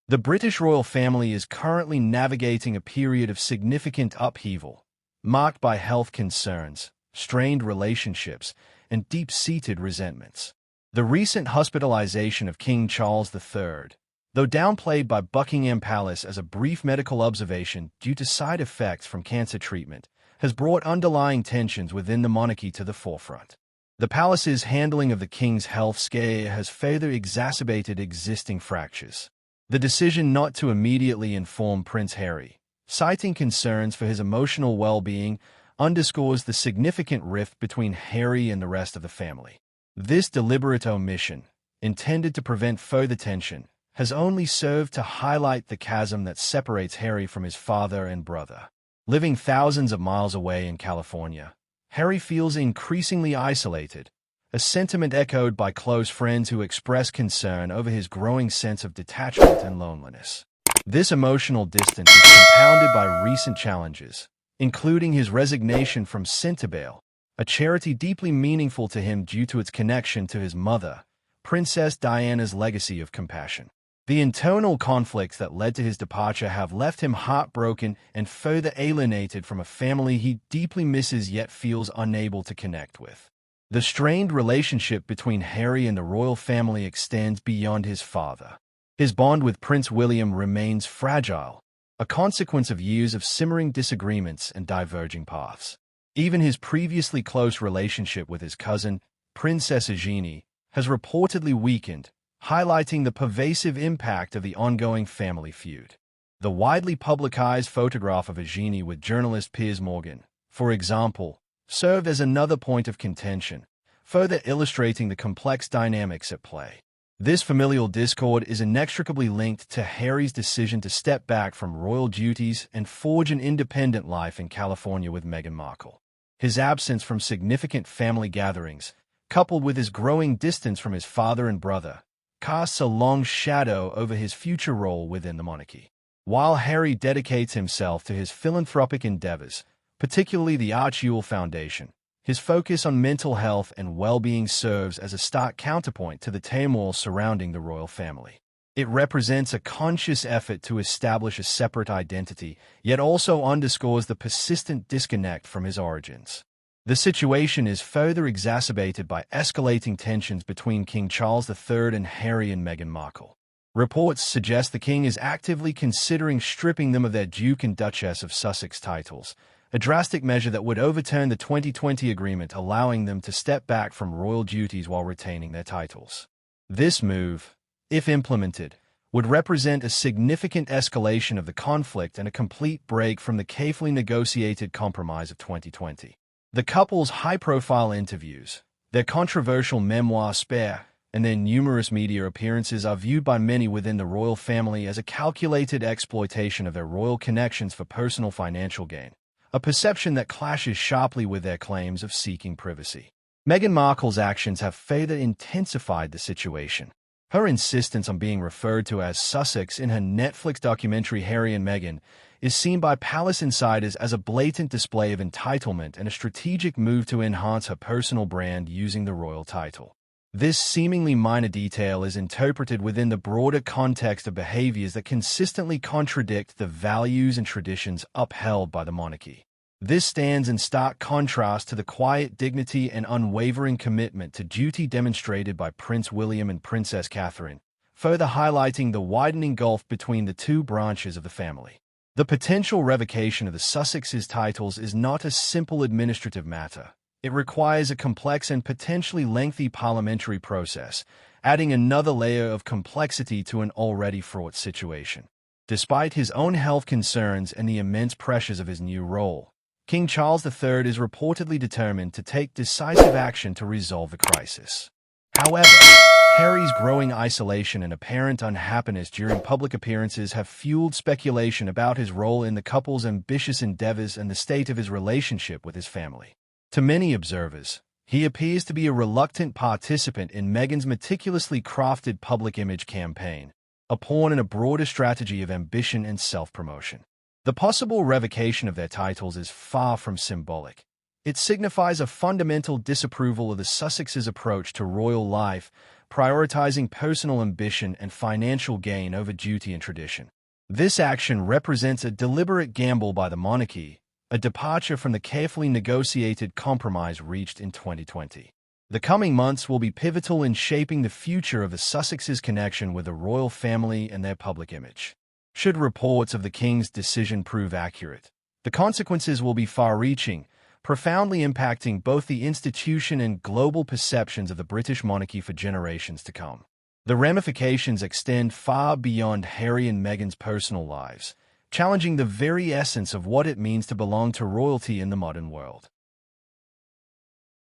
The British royal family is currently navigating a period of significant upheaval, marked by health concerns, strained relationships, and deep-seated resentments. The recent hospitalization of King Charles III, though downplayed by Buckingham Palace as a brief medical observation due to side effects from cancer treatment, has brought underlying tensions within the monarchy to the forefront. The palace's handling of the king's health scare has further exacerbated existing fractures. The decision not to immediately inform Prince Harry, citing concerns for his emotional well-being, underscores the significant rift between Harry and the rest of the family. This deliberate omission, intended to prevent further tension, has only served to highlight the chasm that separates Harry from his father and brother. Living thousands of miles away in California, Harry feels increasingly isolated, a sentiment echoed by close friends who express concern over his growing sense of detachment and loneliness. This emotional distance is compounded by recent challenges, including his resignation from Centerville, a charity deeply meaningful to him due to its connection to his mother, Princess Diana's legacy of compassion. The internal conflicts that led to his departure have left him heartbroken and further alienated from a family he deeply misses yet feels unable to connect with. The strained relationship between Harry and the royal family extends beyond his father. His bond with Prince William remains fragile, a consequence of years of simmering disagreements and diverging paths. Even his previously close relationship with his cousin, Princess Eugenie, has reportedly weakened, highlighting the pervasive impact of the ongoing family feud. The widely publicized photograph of Eugenie with journalist Piers Morgan, for example, served as another point of contention, further illustrating the complex dynamics at play. This familial discord is inextricably linked to Harry's decision to step back from royal duties and forge an independent life in California with Meghan Markle. His absence from significant family gatherings, coupled with his growing distance from his father and brother, casts a long shadow over his future role within the monarchy. While Harry dedicates himself to his philanthropic endeavors, particularly the Archewell Foundation, his focus on mental health and well-being serves as a stark counterpoint to the turmoil surrounding the royal family. It represents a conscious effort to establish a separate identity, yet also underscores the persistent disconnect from his origins. The situation is further exacerbated by escalating tensions between King Charles III and Harry and Meghan Markle. Reports suggest the king is actively considering stripping them of their Duke and Duchess of Sussex titles, a drastic measure that would overturn the 2020 agreement allowing them to step back from royal duties while retaining their titles. This move, if implemented, would represent a significant escalation of the conflict and a complete break from the carefully negotiated compromise of 2020. The couple's high-profile interviews, their controversial memoir Spare, and their numerous media appearances are viewed by many within the royal family as a calculated exploitation of their royal connections for personal financial gain, a perception that clashes sharply with their claims of seeking privacy. Meghan Markle's actions have further intensified the situation. Her insistence on being referred to as Sussex in her Netflix documentary Harry and Meghan is seen by palace insiders as a blatant display of entitlement and a strategic move to enhance her personal brand using the royal title. This seemingly minor detail is interpreted within the broader context of behaviors that consistently contradict the values and traditions upheld by the monarchy. This stands in stark contrast to the quiet dignity and unwavering commitment to duty demonstrated by Prince William and Princess Catherine, further highlighting the widening gulf between the two branches of the family. The potential revocation of the Sussexes' titles is not a simple administrative matter. It requires a complex and potentially lengthy parliamentary process, adding another layer of complexity to an already fraught situation. Despite his own health concerns and the immense pressures of his new role, King Charles III is reportedly determined to take decisive action to resolve the crisis. However, Harry's growing isolation and apparent unhappiness during public appearances have fueled speculation about his role in the couple's ambitious endeavors and the state of his relationship with his family. To many observers, he appears to be a reluctant participant in Meghan's meticulously crafted public image campaign, a pawn in a broader strategy of ambition and self-promotion. The possible revocation of their titles is far from symbolic. It signifies a fundamental disapproval of the Sussexes' approach to royal life, prioritizing personal ambition and financial gain over duty and tradition. This action represents a deliberate gamble by the monarchy, a departure from the carefully negotiated compromise reached in 2020. The coming months will be pivotal in shaping the future of the Sussexes' connection with the royal family and their public image. Should reports of the king's decision prove accurate, the consequences will be far-reaching, profoundly impacting both the institution and global perceptions of the British monarchy for generations to come. The ramifications extend far beyond Harry and Meghan's personal lives, challenging the very essence of what it means to belong to royalty in the modern world.